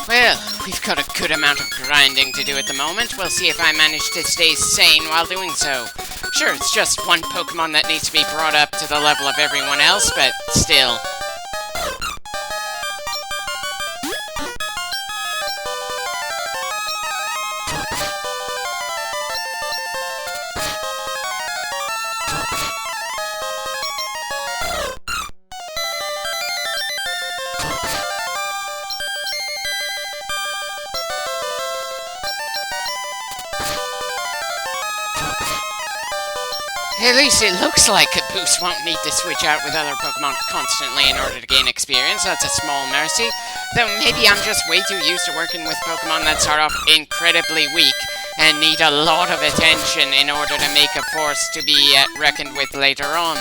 Well, we've got a good amount of grinding to do at the moment. We'll see if I manage to stay sane while doing so. Sure, it's just one Pokemon that needs to be brought up to the level of everyone else, but still. At least it looks like Caboose won't need to switch out with other Pokemon constantly in order to gain experience. That's a small mercy. Though maybe I'm just way too used to working with Pokemon that start off incredibly weak and need a lot of attention in order to make a force to be reckoned with later on.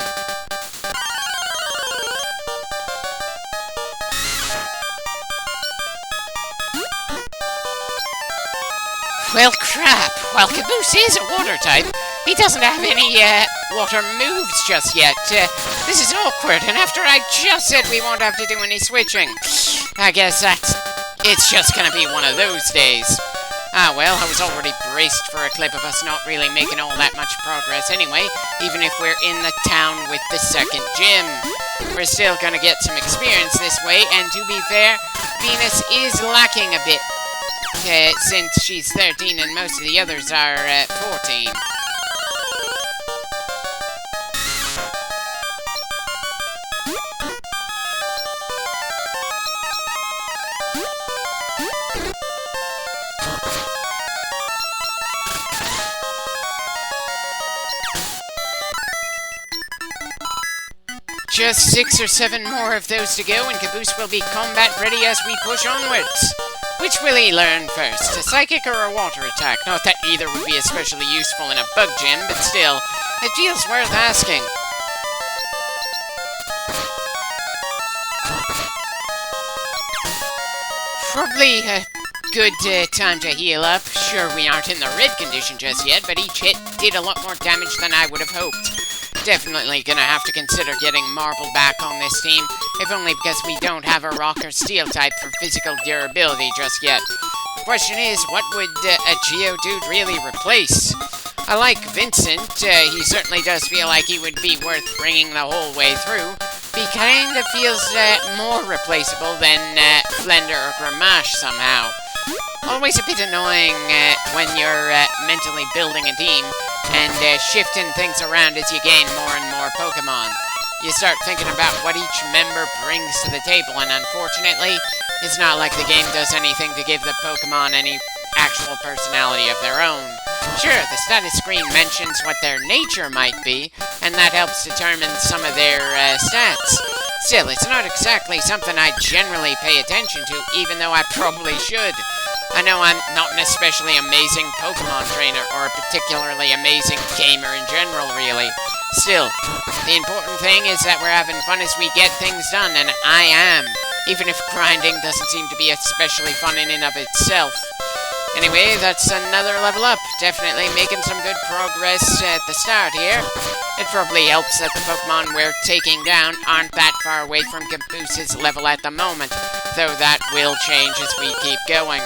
Well, crap. While Caboose is a water type, he doesn't have any, water moves just yet. This is awkward, and after I just said we won't have to do any switching, I guess it's just gonna be one of those days. Ah, well, I was already braced for a clip of us not really making all that much progress anyway, even if we're in the town with the second gym. We're still gonna get some experience this way, and to be fair, Venus is lacking a bit, since she's 13 and most of the others are, 14. Just 6 or 7 more of those to go, and Caboose will be combat ready as we push onwards. Which will he learn first, a psychic or a water attack? Not that either would be especially useful in a bug gym, but still, it feels worth asking. Probably a good time to heal up. Sure, we aren't in the red condition just yet, but each hit did a lot more damage than I would have hoped. Definitely gonna have to consider getting Marble back on this team, if only because we don't have a Rock or Steel type for physical durability just yet. The question is, what would a Geodude really replace? I like Vincent. He certainly does feel like he would be worth bringing the whole way through. He kinda feels more replaceable than Flender or Gramash somehow. Always a bit annoying when you're mentally building a team and shifting things around as you gain more and more Pokemon. You start thinking about what each member brings to the table, and unfortunately, it's not like the game does anything to give the Pokemon any actual personality of their own. Sure, the status screen mentions what their nature might be, and that helps determine some of their stats. Still, it's not exactly something I generally pay attention to, even though I probably should. I know I'm not an especially amazing Pokemon trainer, or a particularly amazing gamer in general, really. Still, the important thing is that we're having fun as we get things done, and I am, even if grinding doesn't seem to be especially fun in and of itself. Anyway, that's another level up. Definitely making some good progress at the start here. It probably helps that the Pokemon we're taking down aren't that far away from Caboose's level at the moment, though that will change as we keep going.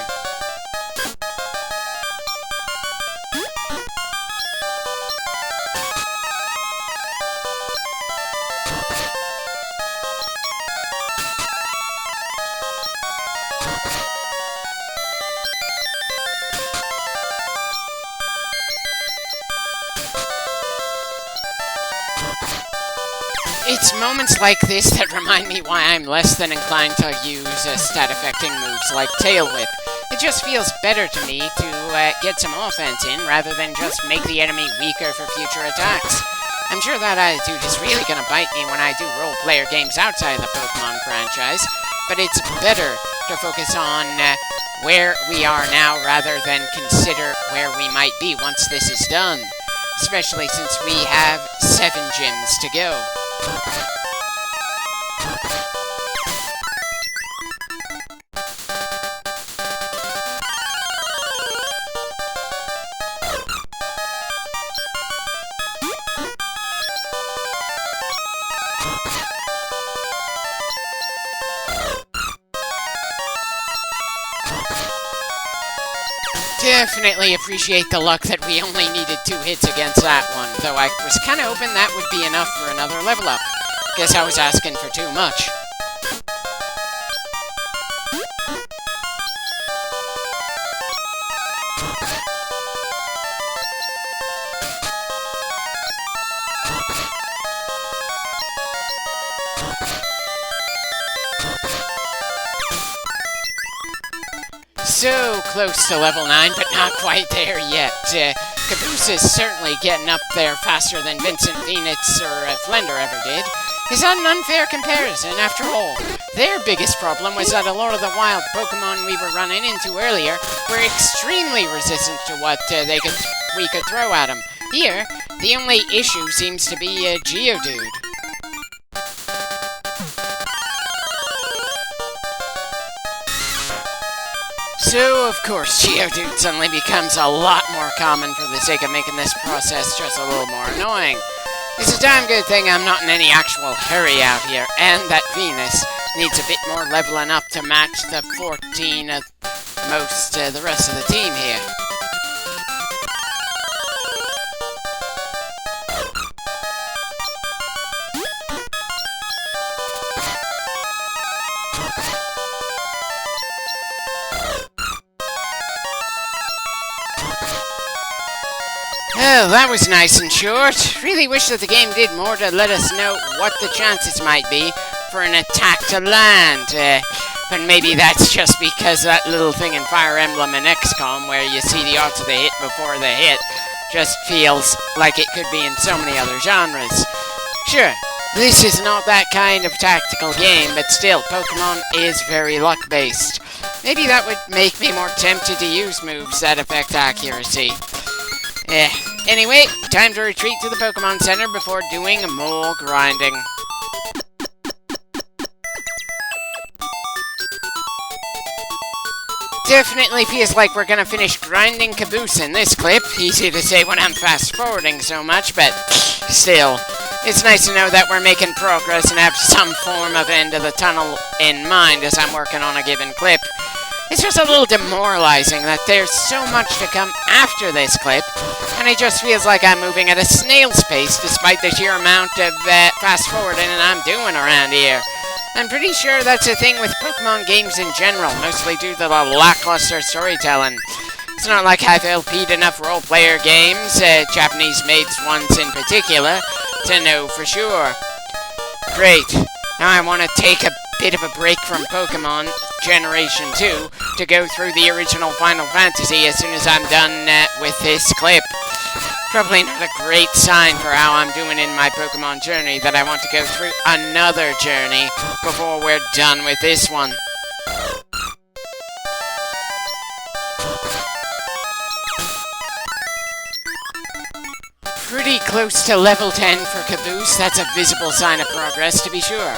It's moments like this that remind me why I'm less than inclined to use stat-affecting moves like Tail Whip. It just feels better to me to get some offense in rather than just make the enemy weaker for future attacks. I'm sure that attitude is really gonna bite me when I do role-player games outside the Pokemon franchise, but it's better to focus on where we are now rather than consider where we might be once this is done, especially since we have 7 gyms to go. Definitely appreciate the luck that we only needed 2 hits against that one, though I was kinda hoping that would be enough for another level up. Guess I was asking for too much. So close to level 9, but not quite there yet. Caboose is certainly getting up there faster than Vincent Phoenix or Flender ever did. Is that an unfair comparison? After all, their biggest problem was that a lot of the wild Pokemon we were running into earlier were extremely resistant to what we could throw at them. Here, the only issue seems to be Geodude. So, of course, Geodude suddenly becomes a lot more common for the sake of making this process just a little more annoying. It's a damn good thing I'm not in any actual hurry out here, and that Venus needs a bit more leveling up to match the 14 of the rest of the team here. Oh, that was nice and short. Really wish that the game did more to let us know what the chances might be for an attack to land. But maybe that's just because that little thing in Fire Emblem and XCOM where you see the odds of the hit before the hit just feels like it could be in so many other genres. Sure, this is not that kind of tactical game, but still, Pokemon is very luck-based. Maybe that would make me more tempted to use moves that affect accuracy. Anyway, time to retreat to the Pokemon Center before doing more grinding. Definitely feels like we're gonna finish grinding Caboose in this clip. Easy to say when I'm fast-forwarding so much, but still, it's nice to know that we're making progress and have some form of end of the tunnel in mind as I'm working on a given clip. It's just a little demoralizing that there's so much to come after this clip, and it just feels like I'm moving at a snail's pace despite the sheer amount of fast-forwarding I'm doing around here. I'm pretty sure that's a thing with Pokemon games in general, mostly due to the lackluster storytelling. It's not like I've LP'd enough role-player games, Japanese-made ones in particular, to know for sure. Great. Now I want to take a bit of a break from Pokemon Generation 2 to go through the original Final Fantasy as soon as I'm done with this clip. Probably not a great sign for how I'm doing in my Pokemon journey that I want to go through another journey before we're done with this one. Pretty close to level 10 for Caboose. That's a visible sign of progress, to be sure.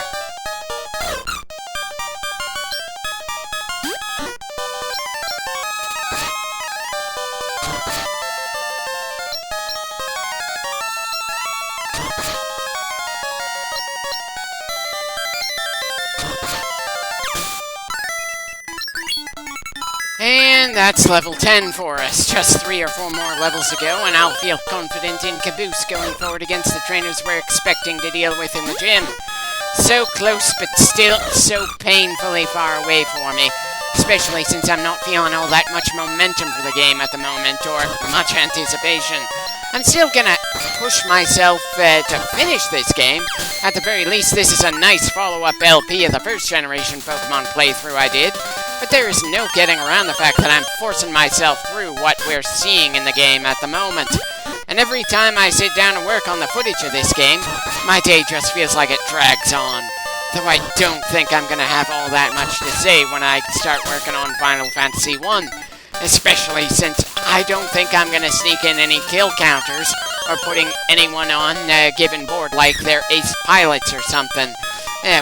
And that's level 10 for us. Just 3 or 4 more levels to go, and I'll feel confident in Caboose going forward against the trainers we're expecting to deal with in the gym. So close, but still so painfully far away for me. Especially since I'm not feeling all that much momentum for the game at the moment, or much anticipation. I'm still gonna push myself to finish this game. At the very least, this is a nice follow-up LP of the first generation Pokemon playthrough I did. But there is no getting around the fact that I'm forcing myself through what we're seeing in the game at the moment. And every time I sit down to work on the footage of this game, my day just feels like it drags on. Though I don't think I'm gonna have all that much to say when I start working on Final Fantasy 1. Especially since I don't think I'm gonna sneak in any kill counters or putting anyone on a given board like they're ace pilots or something.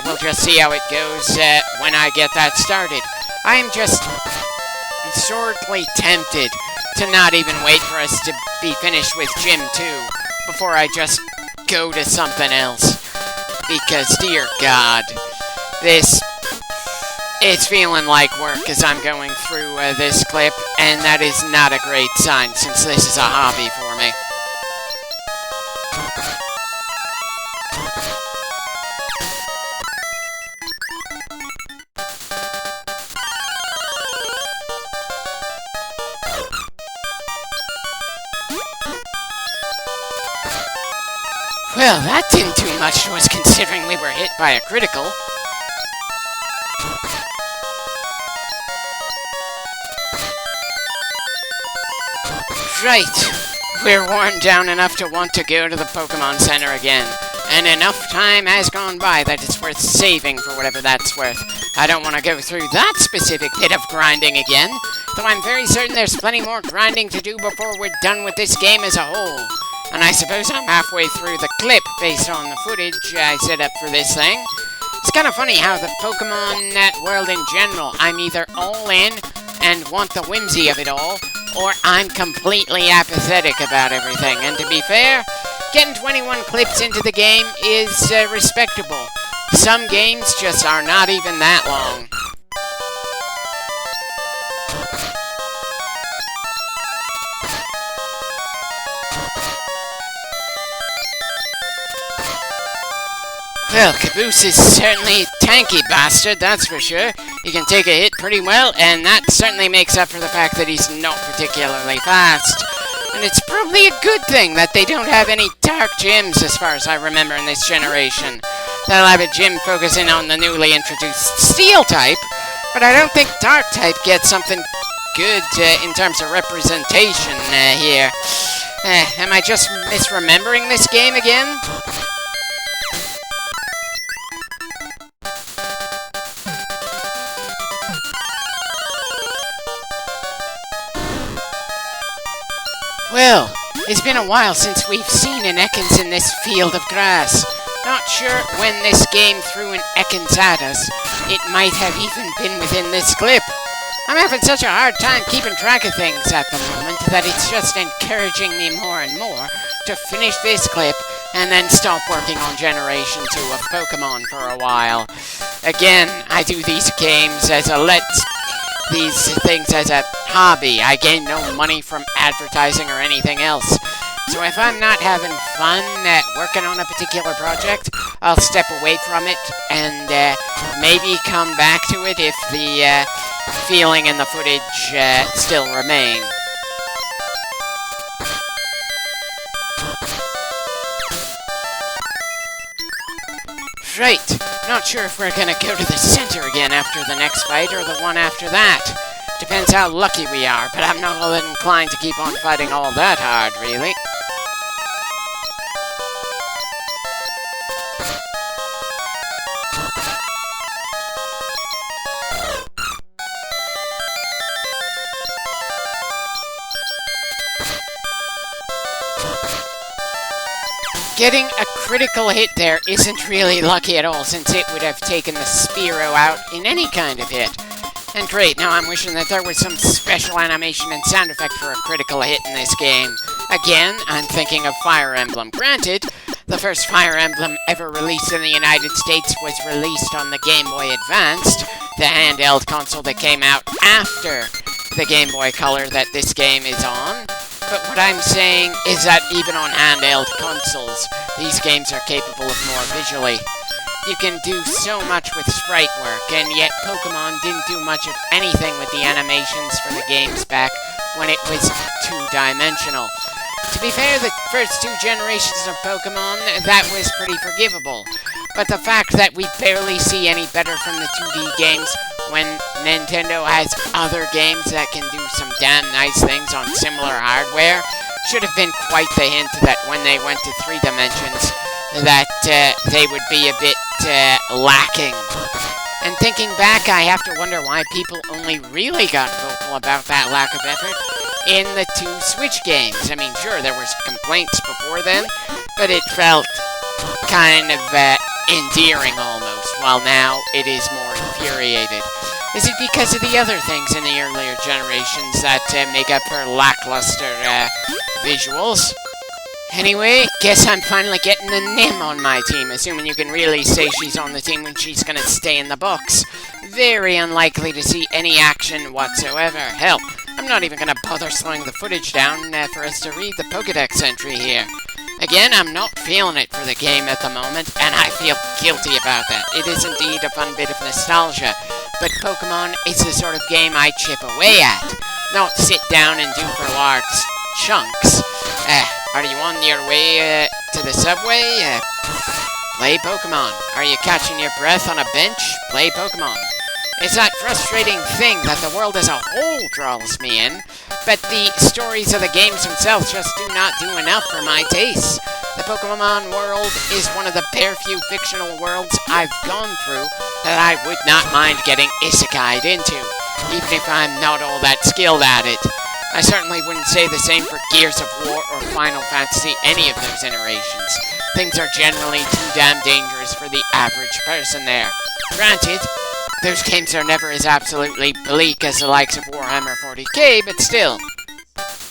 We'll just see how it goes when I get that started. I'm just sorely tempted to not even wait for us to be finished with Gym 2 before I just go to something else. Because, dear God, this It's feeling like work as I'm going through this clip, and that is not a great sign since this is a hobby for me. Well, that didn't do much to us considering we were hit by a critical. Right. We're worn down enough to want to go to the Pokemon Center again. And enough time has gone by that it's worth saving for whatever that's worth. I don't want to go through that specific bit of grinding again, though I'm very certain there's plenty more grinding to do before we're done with this game as a whole. And I suppose I'm halfway through the clip based on the footage I set up for this thing. It's kind of funny how the Pokemon world in general, I'm either all in and want the whimsy of it all, or I'm completely apathetic about everything. And to be fair, getting 21 clips into the game is respectable. Some games just are not even that long. Well, Caboose is certainly a tanky bastard, that's for sure. He can take a hit pretty well, and that certainly makes up for the fact that he's not particularly fast. And it's probably a good thing that they don't have any dark gyms, as far as I remember, in this generation. They'll have a gym focusing on the newly introduced Steel type, but I don't think Dark type gets something good in terms of representation here. Am I just misremembering this game again? Well, it's been a while since we've seen an Ekans in this field of grass. Not sure when this game threw an Ekans at us. It might have even been within this clip. I'm having such a hard time keeping track of things at the moment that it's just encouraging me more and more to finish this clip and then stop working on Generation 2 of Pokemon for a while. Again, I do these games as these things as a hobby. I gain no money from advertising or anything else. So if I'm not having fun working on a particular project, I'll step away from it and maybe come back to it if the feeling and the footage still remain. Right. Not sure if we're gonna go to the center again after the next fight or the one after that. Depends how lucky we are, but I'm not all that inclined to keep on fighting all that hard, really. Getting a critical hit there isn't really lucky at all, since it would have taken the Spearow out in any kind of hit. And great, now I'm wishing that there was some special animation and sound effect for a critical hit in this game. Again, I'm thinking of Fire Emblem. Granted, the first Fire Emblem ever released in the United States was released on the Game Boy Advanced, the handheld console that came out after the Game Boy Color that this game is on. But what I'm saying is that even on handheld consoles, these games are capable of more visually. You can do so much with sprite work, and yet Pokemon didn't do much of anything with the animations for the games back when it was two-dimensional. To be fair, the first two generations of Pokemon, that was pretty forgivable. But the fact that we barely see any better from the 2D games when Nintendo has other games that can do some damn nice things on similar hardware should have been quite the hint that when they went to 3 dimensions, that they would be a bit lacking. And thinking back, I have to wonder why people only really got vocal about that lack of effort in the 2 Switch games. I mean, sure, there was complaints before then, but it felt kind of endearing almost, while now it is more infuriated. Is it because of the other things in the earlier generations that make up for lackluster visuals? Anyway, guess I'm finally getting a Nim on my team, assuming you can really say she's on the team when she's gonna stay in the box. Very unlikely to see any action whatsoever. Hell, I'm not even gonna bother slowing the footage down for us to read the Pokedex entry here. Again, I'm not feeling it for the game at the moment, and I feel guilty about that. It is indeed a fun bit of nostalgia, but Pokemon is the sort of game I chip away at, not sit down and do for large chunks. Are you on your way to the subway? Play Pokemon. Are you catching your breath on a bench? Play Pokemon. It's that frustrating thing that the world as a whole draws me in, but the stories of the games themselves just do not do enough for my taste. The Pokemon world is one of the bare few fictional worlds I've gone through that I would not mind getting isekai'd into, even if I'm not all that skilled at it. I certainly wouldn't say the same for Gears of War or Final Fantasy, any of those iterations. Things are generally too damn dangerous for the average person there. Granted, those games are never as absolutely bleak as the likes of Warhammer 40k, but still.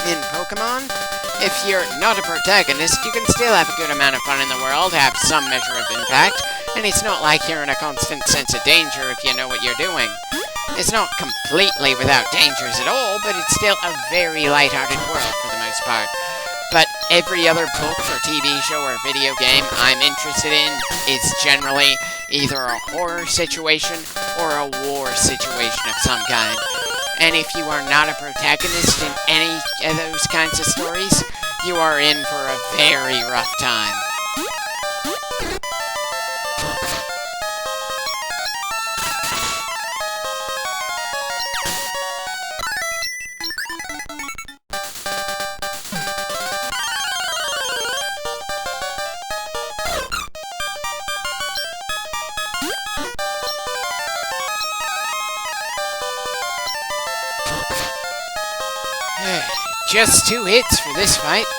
In Pokemon, if you're not a protagonist, you can still have a good amount of fun in the world, have some measure of impact, and it's not like you're in a constant sense of danger if you know what you're doing. It's not completely without dangers at all, but it's still a very lighthearted world for the most part. But every other book or TV show or video game I'm interested in is generally either a horror situation or a war situation of some kind. And if you are not a protagonist in any of those kinds of stories, you are in for a very rough time. Just 2 hits for this fight.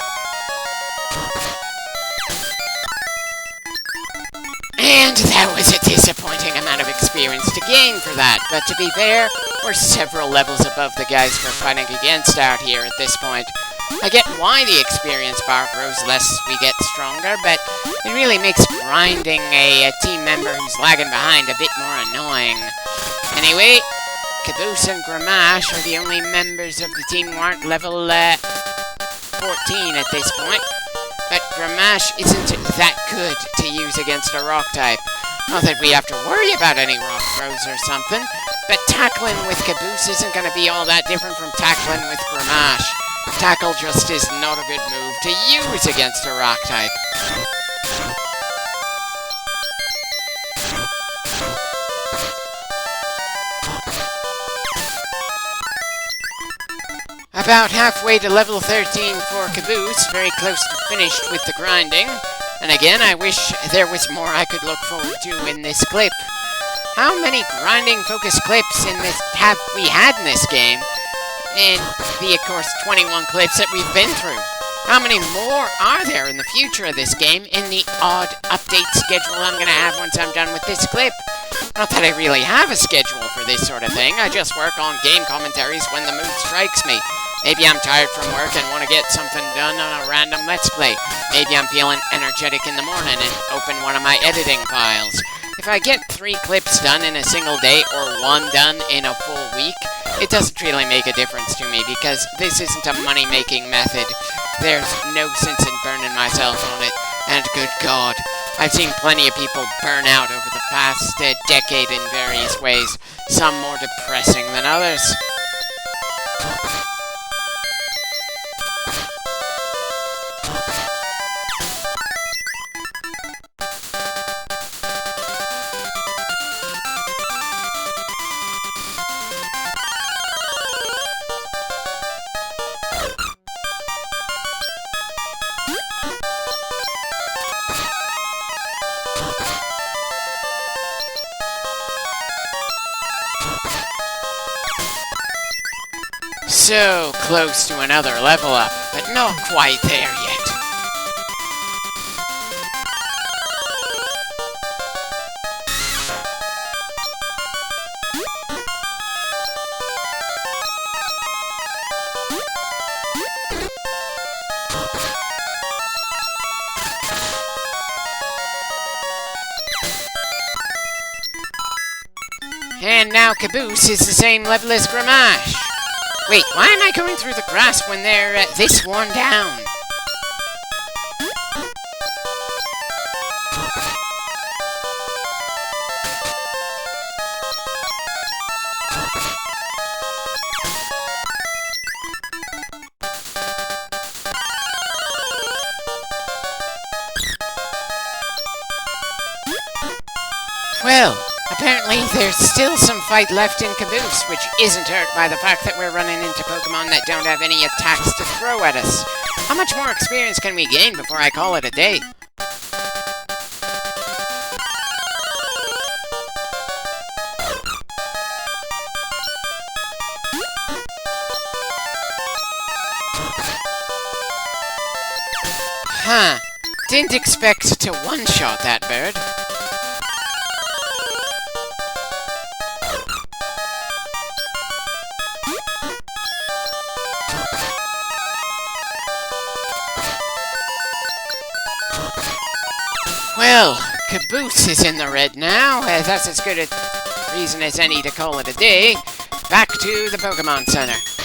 And that was a disappointing amount of experience to gain for that, but to be fair, we're several levels above the guys we're fighting against out here at this point. I get why the experience bar grows less as we get stronger, but it really makes grinding a team member who's lagging behind a bit more annoying. Anyway, Caboose and Gramash are the only members of the team who aren't level 14 at this point, but Gramash isn't that good to use against a rock type. Not that we have to worry about any rock throws or something, but tackling with Caboose isn't going to be all that different from tackling with Gramash. Tackle just is not a good move to use against a rock type. About halfway to level 13 for Caboose, very close to finished with the grinding. And again, I wish there was more I could look forward to in this clip. How many grinding-focused clips have we had in this game? And the, of course, 21 clips that we've been through. How many more are there in the future of this game in the odd update schedule I'm going to have once I'm done with this clip? Not that I really have a schedule for this sort of thing, I just work on game commentaries when the mood strikes me. Maybe I'm tired from work and want to get something done on a random Let's Play. Maybe I'm feeling energetic in the morning and open one of my editing files. If I get 3 clips done in a single day or 1 done in a full week, it doesn't really make a difference to me because this isn't a money-making method. There's no sense in burning myself on it, and good God, I've seen plenty of people burn out over the past decade in various ways, some more depressing than others. So close to another level up, but not quite there yet. And now Caboose is the same level as Gramash. Wait, why am I going through the grass when they're this worn down? Well, apparently there's still some fight left in Caboose, which isn't hurt by the fact that we're running into Pokemon that don't have any attacks to throw at us. How much more experience can we gain before I call it a day? Huh. Didn't expect to one-shot that bird. Well, Caboose is in the red now. That's as good a reason as any to call it a day. Back to the Pokemon Center.